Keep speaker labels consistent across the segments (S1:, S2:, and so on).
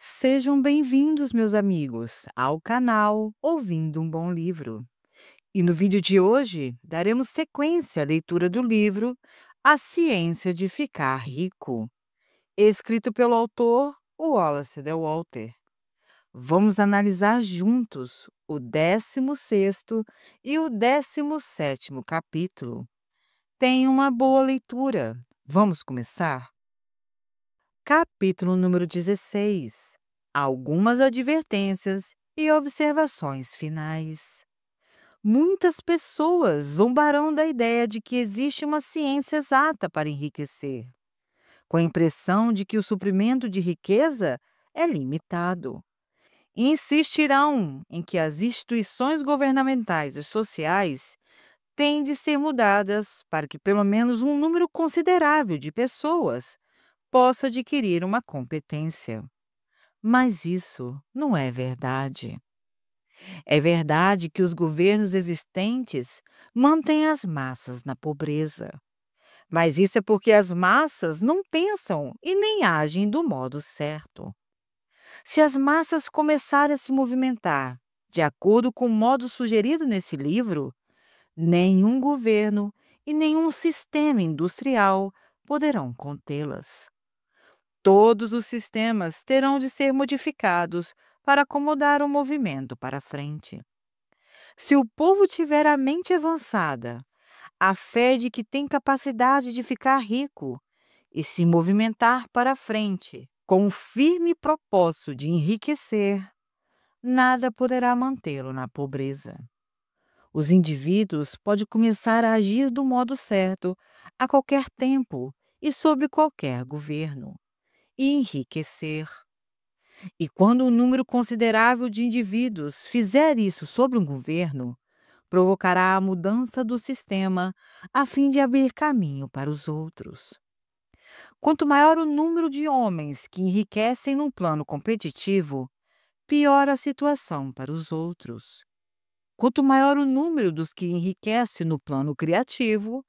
S1: Sejam bem-vindos, meus amigos, ao canal Ouvindo um Bom Livro. E no vídeo de hoje, daremos sequência à leitura do livro A Ciência de Ficar Rico, escrito pelo autor Wallace de Walter. Vamos analisar juntos o 16º e o 17º capítulo. Tenha uma boa leitura. Vamos começar? Capítulo número 16. Algumas advertências e observações finais. Muitas pessoas zombarão da ideia de que existe uma ciência exata para enriquecer, com a impressão de que o suprimento de riqueza é limitado. E insistirão em que as instituições governamentais e sociais têm de ser mudadas para que pelo menos um número considerável de pessoas possa adquirir uma competência. Mas isso não é verdade. É verdade que os governos existentes mantêm as massas na pobreza. Mas isso é porque as massas não pensam e nem agem do modo certo. Se as massas começarem a se movimentar de acordo com o modo sugerido nesse livro, nenhum governo e nenhum sistema industrial poderão contê-las. Todos os sistemas terão de ser modificados para acomodar o movimento para frente. Se o povo tiver a mente avançada, a fé de que tem capacidade de ficar rico e se movimentar para frente com o firme propósito de enriquecer, nada poderá mantê-lo na pobreza. Os indivíduos podem começar a agir do modo certo a qualquer tempo e sob qualquer governo e enriquecer. E quando um número considerável de indivíduos fizer isso sobre um governo, provocará a mudança do sistema a fim de abrir caminho para os outros. Quanto maior o número de homens que enriquecem num plano competitivo, pior a situação para os outros. Quanto maior o número dos que enriquecem no plano criativo,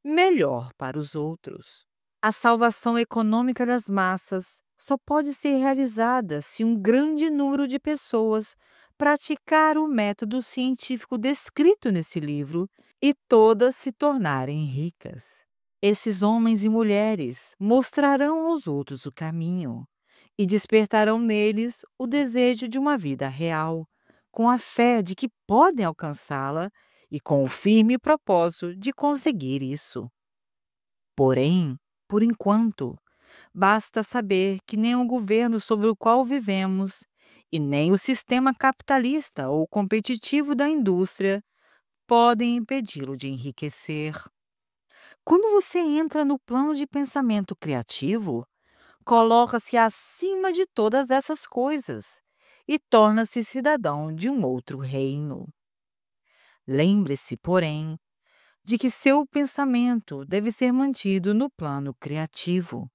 S1: melhor para os outros. A salvação econômica das massas só pode ser realizada se um grande número de pessoas praticar o método científico descrito nesse livro e todas se tornarem ricas. Esses homens e mulheres mostrarão aos outros o caminho e despertarão neles o desejo de uma vida real, com a fé de que podem alcançá-la e com o firme propósito de conseguir isso. Porém, por enquanto, basta saber que nem o governo sobre o qual vivemos e nem o sistema capitalista ou competitivo da indústria podem impedi-lo de enriquecer. Quando você entra no plano de pensamento criativo, coloca-se acima de todas essas coisas e torna-se cidadão de um outro reino. Lembre-se, porém, de que seu pensamento deve ser mantido no plano criativo.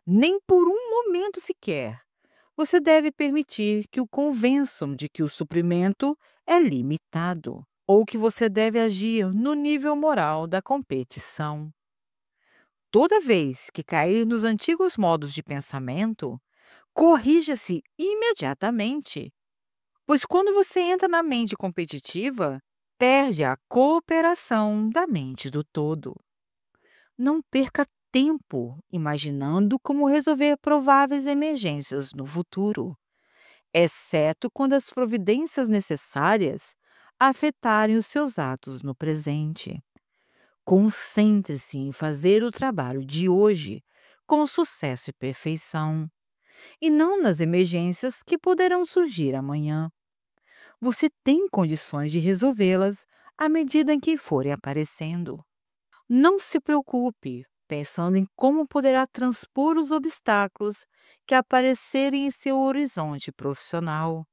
S1: Nem por um momento sequer você deve permitir que o convençam de que o suprimento é limitado ou que você deve agir no nível moral da competição. Toda vez que cair nos antigos modos de pensamento, corrija-se imediatamente, pois quando você entra na mente competitiva, perde a cooperação da mente do todo. Não perca tempo imaginando como resolver prováveis emergências no futuro, exceto quando as providências necessárias afetarem os seus atos no presente. Concentre-se em fazer o trabalho de hoje com sucesso e perfeição, e não nas emergências que poderão surgir amanhã. Você tem condições de resolvê-las à medida em que forem aparecendo. Não se preocupe pensando em como poderá transpor os obstáculos que aparecerem em seu horizonte profissional,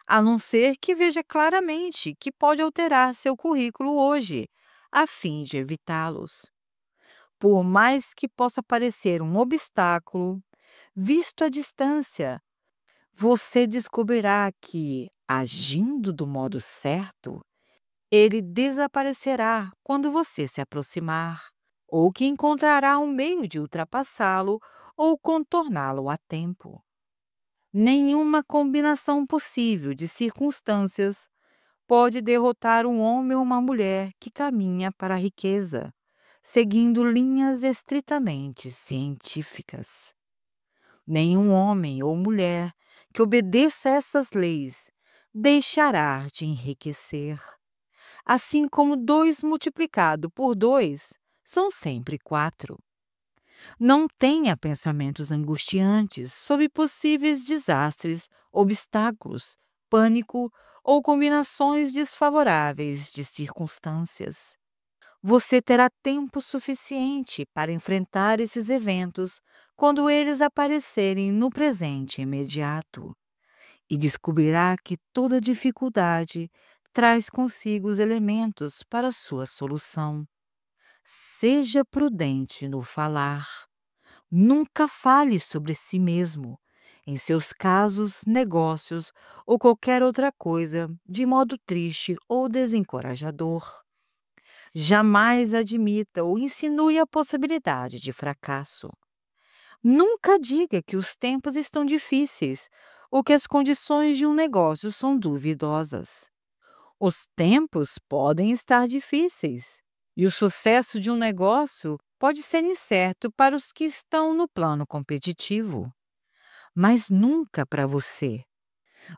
S1: a não ser que veja claramente que pode alterar seu currículo hoje, a fim de evitá-los. Por mais que possa parecer um obstáculo, visto à distância, você descobrirá que, agindo do modo certo, ele desaparecerá quando você se aproximar, ou que encontrará um meio de ultrapassá-lo ou contorná-lo a tempo. Nenhuma combinação possível de circunstâncias pode derrotar um homem ou uma mulher que caminha para a riqueza, seguindo linhas estritamente científicas. Nenhum homem ou mulher que obedeça a essas leis deixará de enriquecer. Assim como 2 multiplicado por 2 são sempre 4. Não tenha pensamentos angustiantes sobre possíveis desastres, obstáculos, pânico ou combinações desfavoráveis de circunstâncias. Você terá tempo suficiente para enfrentar esses eventos quando eles aparecerem no presente imediato e descobrirá que toda dificuldade traz consigo os elementos para sua solução. Seja prudente no falar. Nunca fale sobre si mesmo, em seus casos, negócios ou qualquer outra coisa, de modo triste ou desencorajador. Jamais admita ou insinue a possibilidade de fracasso. Nunca diga que os tempos estão difíceis ou que as condições de um negócio são duvidosas. Os tempos podem estar difíceis e o sucesso de um negócio pode ser incerto para os que estão no plano competitivo, mas nunca para você.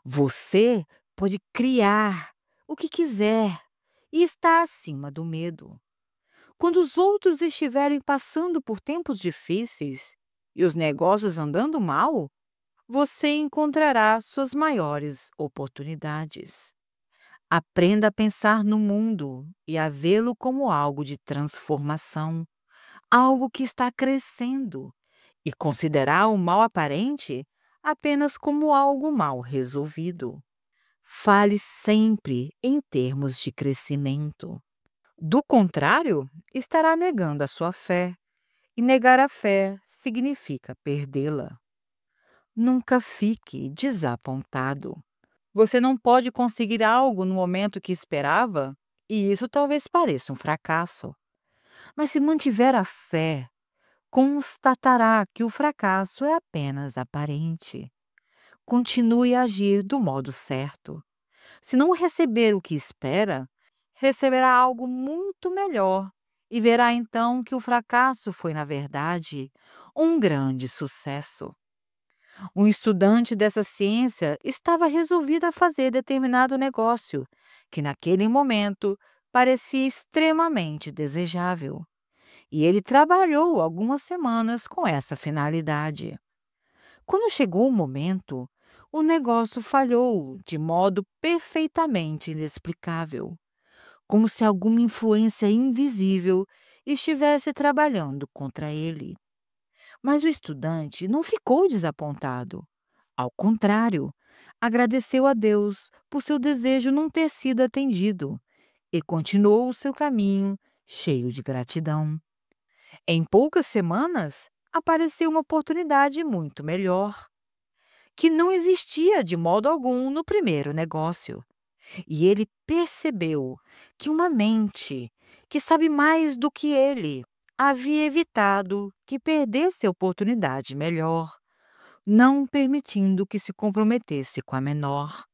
S1: Você pode criar o que quiser e está acima do medo. Quando os outros estiverem passando por tempos difíceis e os negócios andando mal, você encontrará suas maiores oportunidades. Aprenda a pensar no mundo e a vê-lo como algo de transformação, algo que está crescendo, e considerar o mal aparente apenas como algo mal resolvido. Fale sempre em termos de crescimento. Do contrário, estará negando a sua fé, e negar a fé significa perdê-la. Nunca fique desapontado. Você não pode conseguir algo no momento que esperava, e isso talvez pareça um fracasso. Mas se mantiver a fé, constatará que o fracasso é apenas aparente. Continue a agir do modo certo. Se não receber o que espera, receberá algo muito melhor e verá então que o fracasso foi, na verdade, um grande sucesso. Um estudante dessa ciência estava resolvido a fazer determinado negócio, que naquele momento parecia extremamente desejável. E ele trabalhou algumas semanas com essa finalidade. Quando chegou o momento, o negócio falhou de modo perfeitamente inexplicável, como se alguma influência invisível estivesse trabalhando contra ele. Mas o estudante não ficou desapontado. Ao contrário, agradeceu a Deus por seu desejo não ter sido atendido e continuou o seu caminho cheio de gratidão. Em poucas semanas, apareceu uma oportunidade muito melhor, que não existia de modo algum no primeiro negócio. E ele percebeu que uma mente que sabe mais do que ele havia evitado que perdesse a oportunidade melhor, não permitindo que se comprometesse com a menor.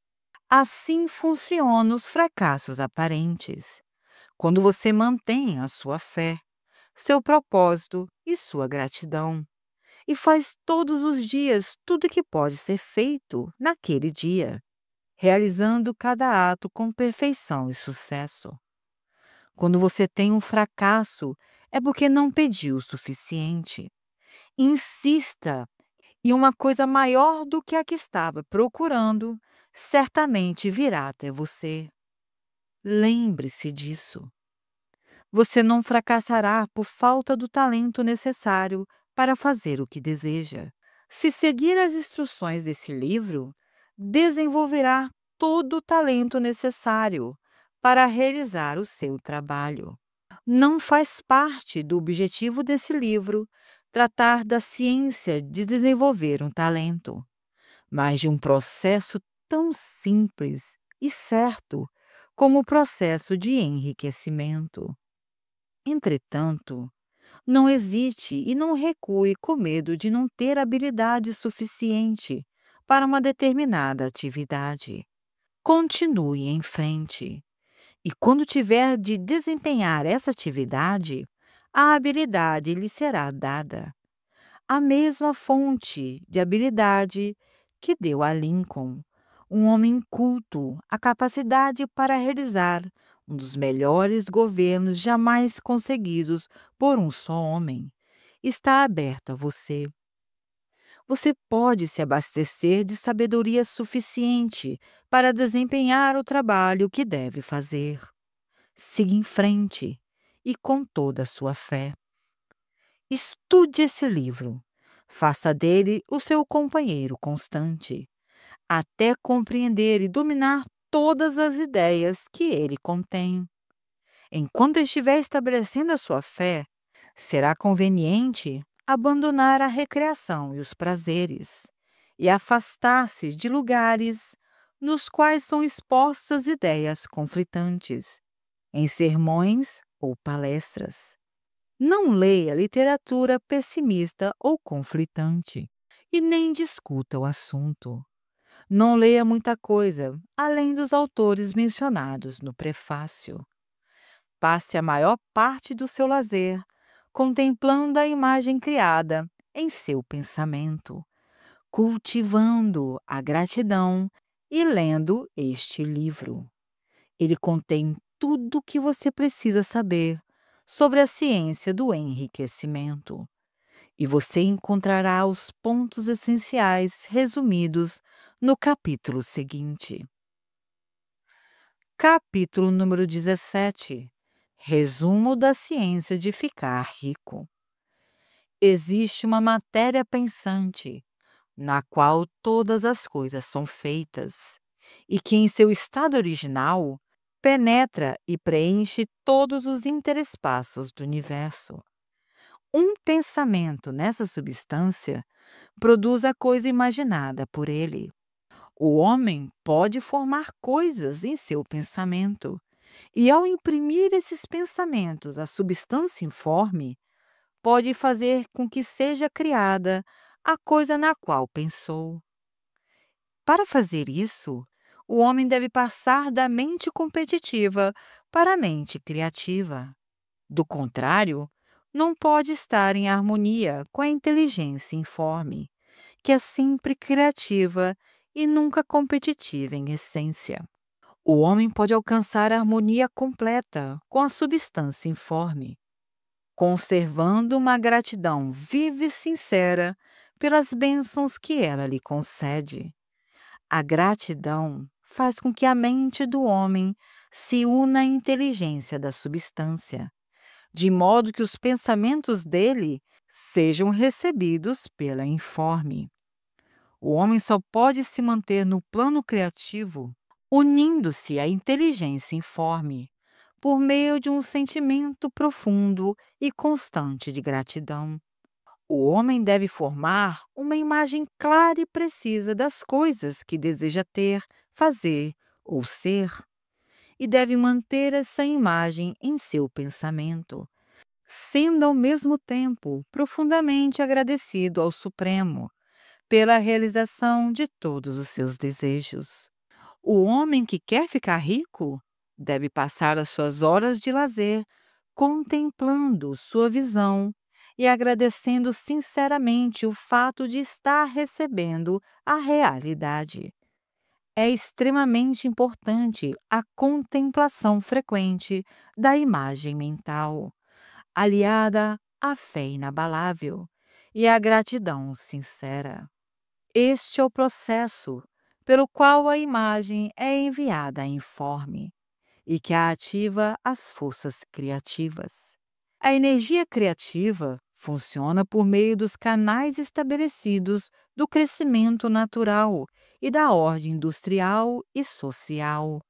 S1: Assim funcionam os fracassos aparentes. Quando você mantém a sua fé, seu propósito e sua gratidão, e faz todos os dias tudo que pode ser feito naquele dia, realizando cada ato com perfeição e sucesso. Quando você tem um fracasso, é porque não pediu o suficiente. Insista, e uma coisa maior do que a que estava procurando certamente virá até você. Lembre-se disso. Você não fracassará por falta do talento necessário para fazer o que deseja. Se seguir as instruções desse livro, desenvolverá todo o talento necessário para realizar o seu trabalho. Não faz parte do objetivo desse livro tratar da ciência de desenvolver um talento, mas de um processo tão simples e certo como o processo de enriquecimento. Entretanto, não hesite e não recue com medo de não ter habilidade suficiente, para uma determinada atividade. Continue em frente. E quando tiver de desempenhar essa atividade, a habilidade lhe será dada. A mesma fonte de habilidade que deu a Lincoln, um homem culto, a capacidade para realizar um dos melhores governos jamais conseguidos por um só homem, está aberto a você. Você pode se abastecer de sabedoria suficiente para desempenhar o trabalho que deve fazer. Siga em frente e com toda a sua fé. Estude esse livro. Faça dele o seu companheiro constante, até compreender e dominar todas as ideias que ele contém. Enquanto estiver estabelecendo a sua fé, será conveniente abandonar a recreação e os prazeres e afastar-se de lugares nos quais são expostas ideias conflitantes, em sermões ou palestras. Não leia literatura pessimista ou conflitante e nem discuta o assunto. Não leia muita coisa além dos autores mencionados no prefácio. Passe a maior parte do seu lazer contemplando a imagem criada em seu pensamento, cultivando a gratidão e lendo este livro. Ele contém tudo o que você precisa saber sobre a ciência do enriquecimento. E você encontrará os pontos essenciais resumidos no capítulo seguinte. Capítulo número 17. Resumo da ciência de ficar rico. Existe uma matéria pensante, na qual todas as coisas são feitas, e que em seu estado original penetra e preenche todos os interespaços do universo. Um pensamento nessa substância produz a coisa imaginada por ele. O homem pode formar coisas em seu pensamento, e ao imprimir esses pensamentos à substância informe, pode fazer com que seja criada a coisa na qual pensou. Para fazer isso, o homem deve passar da mente competitiva para a mente criativa. Do contrário, não pode estar em harmonia com a inteligência informe, que é sempre criativa e nunca competitiva em essência. O homem pode alcançar a harmonia completa com a substância informe, conservando uma gratidão viva e sincera pelas bênçãos que ela lhe concede. A gratidão faz com que a mente do homem se una à inteligência da substância, de modo que os pensamentos dele sejam recebidos pela informe. O homem só pode se manter no plano criativo unindo-se à inteligência informe, por meio de um sentimento profundo e constante de gratidão. O homem deve formar uma imagem clara e precisa das coisas que deseja ter, fazer ou ser, e deve manter essa imagem em seu pensamento, sendo ao mesmo tempo profundamente agradecido ao Supremo pela realização de todos os seus desejos. O homem que quer ficar rico deve passar as suas horas de lazer contemplando sua visão e agradecendo sinceramente o fato de estar recebendo a realidade. É extremamente importante a contemplação frequente da imagem mental, aliada à fé inabalável e à gratidão sincera. Este é o processo pelo qual a imagem é enviada informe e que ativa as forças criativas. A energia criativa funciona por meio dos canais estabelecidos do crescimento natural e da ordem industrial e social.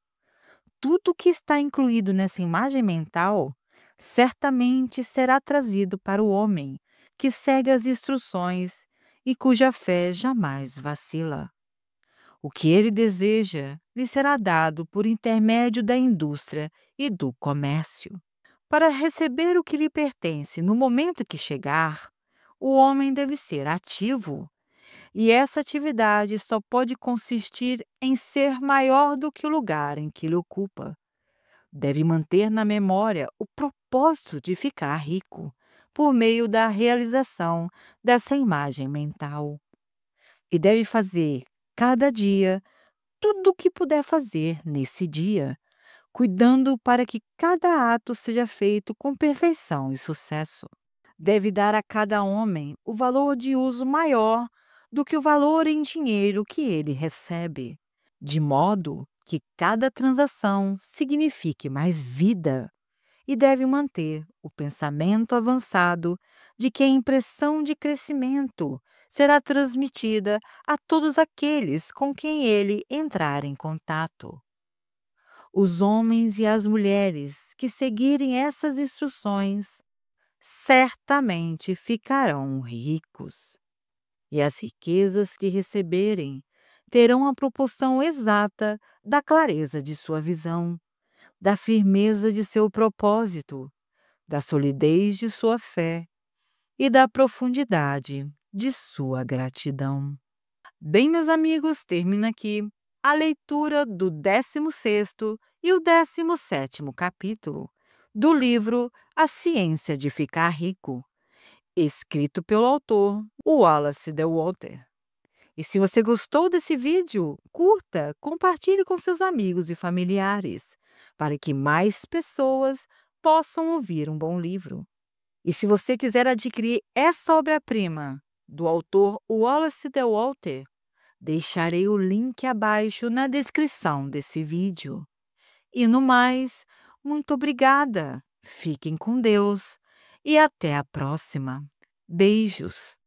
S1: Tudo que está incluído nessa imagem mental certamente será trazido para o homem que segue as instruções e cuja fé jamais vacila. O que ele deseja lhe será dado por intermédio da indústria e do comércio. Para receber o que lhe pertence no momento que chegar, o homem deve ser ativo, E essa atividade só pode consistir em ser maior do que o lugar em que ele ocupa. Deve manter na memória o propósito de ficar rico, por meio da realização dessa imagem mental. E deve fazer, cada dia, tudo o que puder fazer nesse dia, cuidando para que cada ato seja feito com perfeição e sucesso. Deve dar a cada homem o valor de uso maior do que o valor em dinheiro que ele recebe, de modo que cada transação signifique mais vida, e deve manter o pensamento avançado de que a impressão de crescimento será transmitida a todos aqueles com quem ele entrar em contato. Os homens e as mulheres que seguirem essas instruções certamente ficarão ricos, e as riquezas que receberem terão a proporção exata da clareza de sua visão, da firmeza de seu propósito, da solidez de sua fé e da profundidade de sua gratidão. Bem, meus amigos, termina aqui a leitura do 16º e o 17º capítulo do livro A Ciência de Ficar Rico, escrito pelo autor Wallace de Walter. E se você gostou desse vídeo, curta, compartilhe com seus amigos e familiares, para que mais pessoas possam ouvir um bom livro. E se você quiser adquirir essa obra-prima do autor Wallace de Walter, deixarei o link abaixo na descrição desse vídeo. E no mais, muito obrigada. Fiquem com Deus e até a próxima. Beijos.